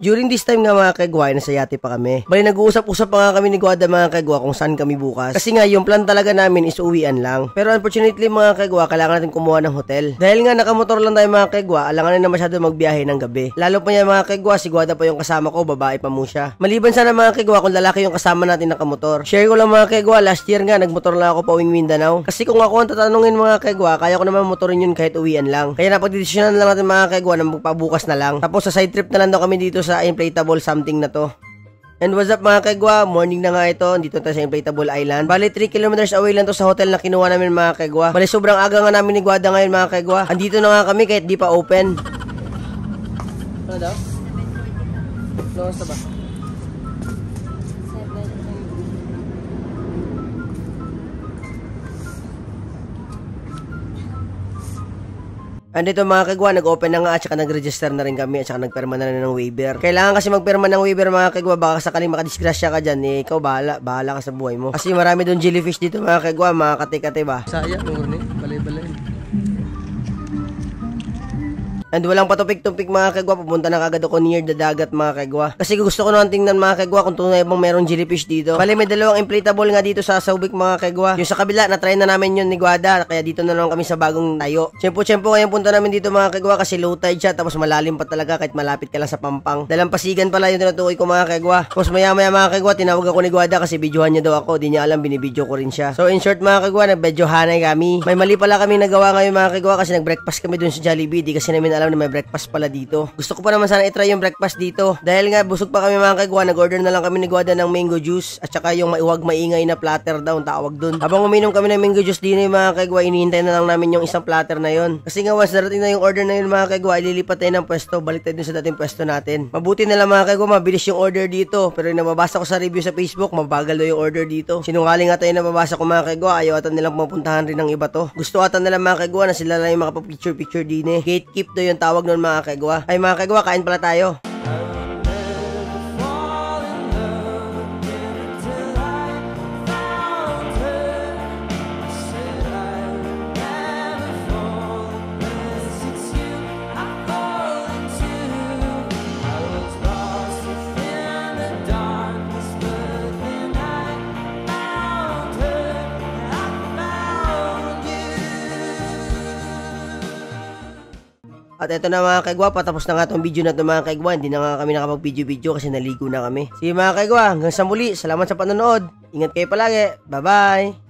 During this time nga mga kagwa, nasa yate pa kami. Bali nag-uusap-usap pa nga kami ni Guada mga kagwa kung saan kami bukas. Kasi nga yung plan talaga namin is uwian lang. Pero unfortunately mga kagwa, kailangan natin kumuha ng hotel. Dahil nga nakamotor lang tayo mga kagwa, alangan na masyado magbiyahe ng gabi. Lalo pa yan mga kagwa, si Guada pa yung kasama ko, babae pa mo siya. Maliban sana mga kagwa kung lalaki yung kasama natin nakamotor. Share ko lang mga kagwa, last year nga nagmotor lang ako pa uwing Mindanao. Kasi kung ako ang tatanungin mga kagwa, kaya ko naman motorin yun kahit uwian lang. Kaya napagdedesisyonan lang natin mga kagwa na magpabukas na lang. Tapos sa side trip na lang daw kami dito sa inflatable something na to. And what's up mga kagwa, morning na nga ito, dito tayo sa Inflatable Island. Bali 3 kilometers away lang to sa hotel na kinuha namin mga kagwa. Bali sobrang aga nga namin ni Guada ngayon mga kagwa. Andito na nga kami kahit di pa open. Ano daw? Loos na ba? Andito mga kagwa, nag-open na nga at saka nag-register na rin kami at saka nagperma na rin ng waiver. Kailangan kasi magperma ng waiver mga kagwa, baka sakaling makadisgrasya ka dyan, eh, ikaw bahala ka sa buhay mo. Kasi marami doon jellyfish dito mga kagwa, mga kate-kate ba? Saya, nung balay-balay. And walang patupik-tupik mga kagwa, pupunta na kagad ako near the dagat mga kagwa. Kasi gusto ko naman tingnan mga kagwa kung tunay bang merong jellyfish dito. Bali may dalawang inflatable nga dito sa Subic mga kagwa. Yung sa kabila, na-try na namin yun ni Guada, kaya dito na naman kami sa bagong tayo. Tiyempo ngayon punta namin dito mga kagwa kasi low tide siya, tapos malalim pa talaga kahit malapit ka lang sa Pampang. Dalampasigan pala yung tinutukoy ko mga kagwa. Tapos maya mga kagwa, tinawag ako ni Guada kasi videohan niya daw ako, di niya alam binibidyo ko rin siya. So in short mga kagwa, nag-videohanay kami. May mali pala kami nagawa ngayon mga kagwa kasi nag-breakfast kami dun sa Jollibee, di kasi namin alam na may breakfast pala dito. Gusto ko pa naman sana i-try yung breakfast dito. Dahil nga busog pa kami mga kagwa, nag-order na lang kami ni Guada ng mango juice at saka yung huwag maingay na platter daw tawag dun. Habang uminom kami ng mango juice din mga kagwa, inihintay na lang namin yung isang platter na yon. Kasi nga once narating na yung order na yun mga kagwa, ililipat tayo ng pwesto, balik tayo dun sa dating pwesto natin. Mabuti na lang mga kagwa, mabilis yung order dito. Pero yung nababasa ko sa review sa Facebook, mabagal daw yung order dito. Sinungaling ata yung nababasa ko mga kagwa, ayaw ata nilang pupuntahan rin ng iba to. Gusto ata nila mga kagwa na sila lang yung makapag-picture din eh. Gatekeep daw yung tawag nun mga kagwa. Ay mga kagwa, kain pala tayo. At eto na mga kagwa, patapos na nga itong video na ito mga kagwa. Hindi na nga kami nakapag-video kasi naligo na kami. Sige mga kagwa, hanggang sa muli. Salamat sa panonood. Ingat kayo palagi. Bye-bye!